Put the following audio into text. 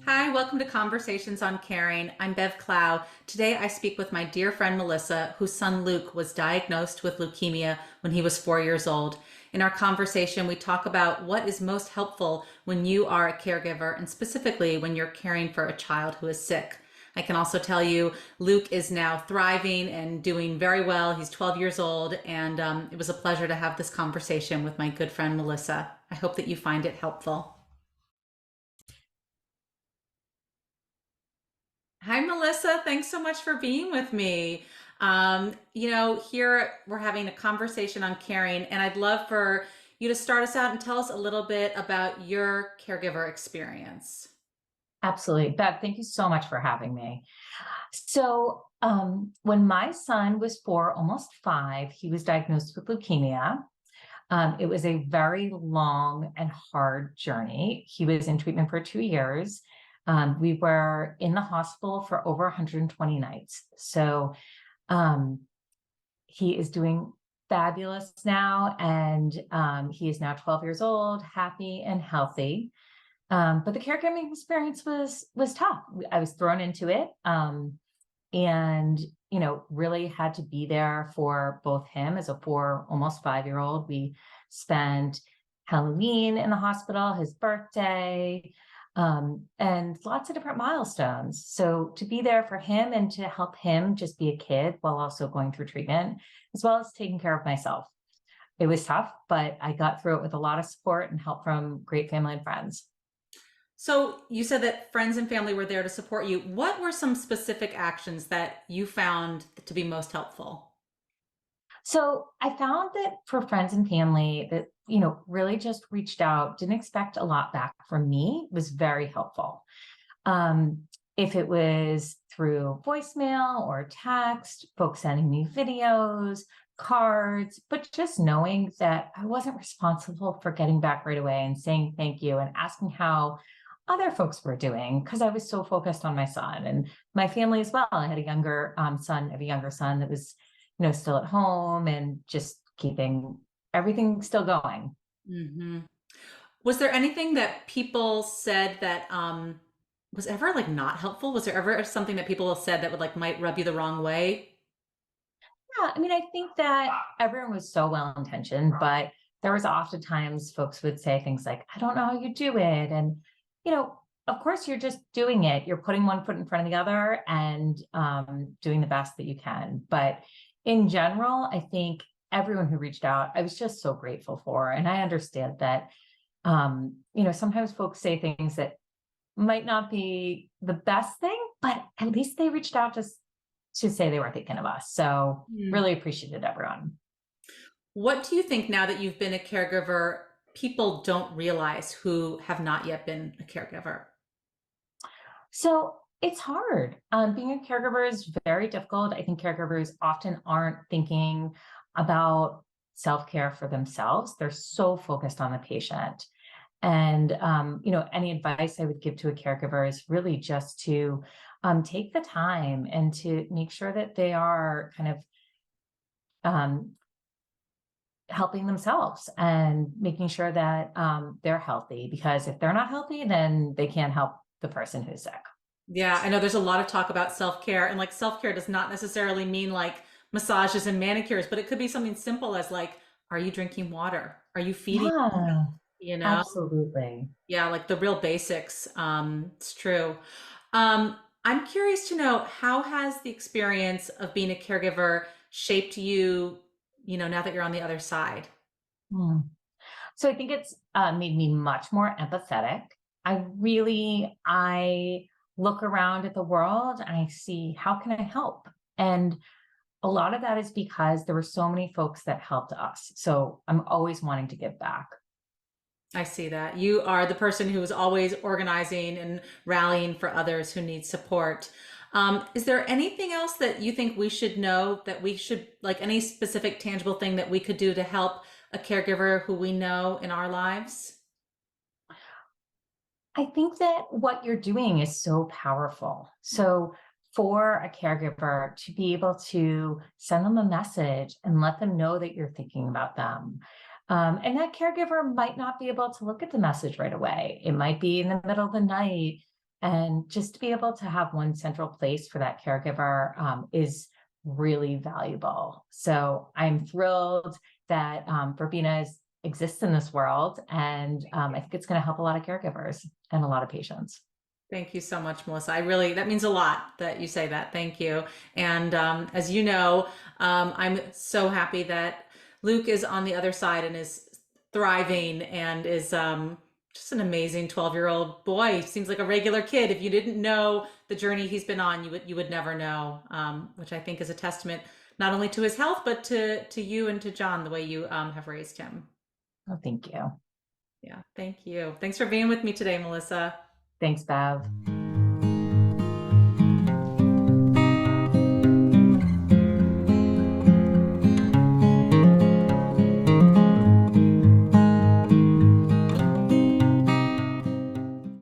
Hi, welcome to Conversations on Caring. I'm Bev Clow. Today I speak with my dear friend Melissa, whose son Luke was diagnosed with leukemia when he was 4 years old. In our conversation, we talk about what is most helpful when you are a caregiver and specifically when you're caring for a child who is sick. I can also tell you Luke is now thriving and doing very well. He's 12 years old, and it was a pleasure to have this conversation with my good friend Melissa. I hope that you find it helpful. Hi, Melissa. Thanks so much for being with me. Here we're having a conversation on caring, and I'd love for you to start us out and tell us a little bit about your caregiver experience. Absolutely. Bev, thank you so much for having me. When my son was 4, almost 5, he was diagnosed with leukemia. It was a very long and hard journey. He was in treatment for 2 years. We were in the hospital for over 120 nights. Um, he is doing fabulous now, and he is now 12 years old, happy and healthy. But the caregiving experience was tough. I was thrown into it, and really had to be there for both him as a 4, almost 5-year-old. We spent Halloween in the hospital, his birthday, and lots of different milestones. So to be there for him and to help him just be a kid while also going through treatment, as well as taking care of myself. It was tough, but I got through it with a lot of support and help from great family and friends. So you said that friends and family were there to support you. What were some specific actions that you found to be most helpful? So I found that for friends and family that, really just reached out, didn't expect a lot back from me, was very helpful. If it was through voicemail or text, folks sending me videos, cards, but just knowing that I wasn't responsible for getting back right away and saying thank you and asking how other folks were doing because I was so focused on my son and my family as well. I had a younger son, I have a younger son that was, still at home and just keeping everything still going. Hmm. Was there anything that people said that was ever like not helpful? Was there ever something that people said that would like might rub you the wrong way? Yeah, I mean, I think that everyone was so well intentioned, but there was oftentimes folks would say things like, I don't know how you do it. And, you know, of course, you're just doing it. You're putting one foot in front of the other and doing the best that you can. But in general, I think everyone who reached out, I was just so grateful for. And I understand that, sometimes folks say things that might not be the best thing, but at least they reached out to say they were thinking of us. So Hmm. really appreciated everyone. What do you think now that you've been a caregiver, people don't realize who have not yet been a caregiver? So it's hard. Being a caregiver is very difficult. I think caregivers often aren't thinking about self-care for themselves. They're so focused on the patient. And any advice I would give to a caregiver is really just to take the time and to make sure that they are kind of um, helping themselves and making sure that they're healthy. Because if they're not healthy, then they can't help the person who's sick. Yeah, I know there's a lot of talk about self-care, and like self-care does not necessarily mean like massages and manicures, but it could be something simple as like, are you drinking water? Are you feeding? Yeah, You know? absolutely. Yeah, like the real basics. It's true. Um, I'm curious to know how has the experience of being a caregiver shaped you, now that you're on the other side? Hmm. So I think it's made me much more empathetic. I look around at the world and I see how can I help? And a lot of that is because there were so many folks that helped us. So I'm always wanting to give back. I see that. You are the person who is always organizing and rallying for others who need support. Is there anything else that you think we should know that we should, like any specific tangible thing that we could do to help a caregiver who we know in our lives? I think that what you're doing is so powerful. So for a caregiver to be able to send them a message and let them know that you're thinking about them. And that caregiver might not be able to look at the message right away. It might be in the middle of the night And just to be able to have one central place for that caregiver is really valuable. So I'm thrilled that Verbena exists in this world. And I think it's going to help a lot of caregivers and a lot of patients. Thank you so much, Melissa. That means a lot that you say that. Thank you. And as you know, I'm so happy that Luke is on the other side and is thriving and is just an amazing 12-year-old boy. He seems like a regular kid. If you didn't know the journey he's been on, you would never know, which I think is a testament not only to his health, but to you and to John, the way you have raised him. Oh, thank you. Yeah, thank you. Thanks for being with me today, Melissa. Thanks, Bev.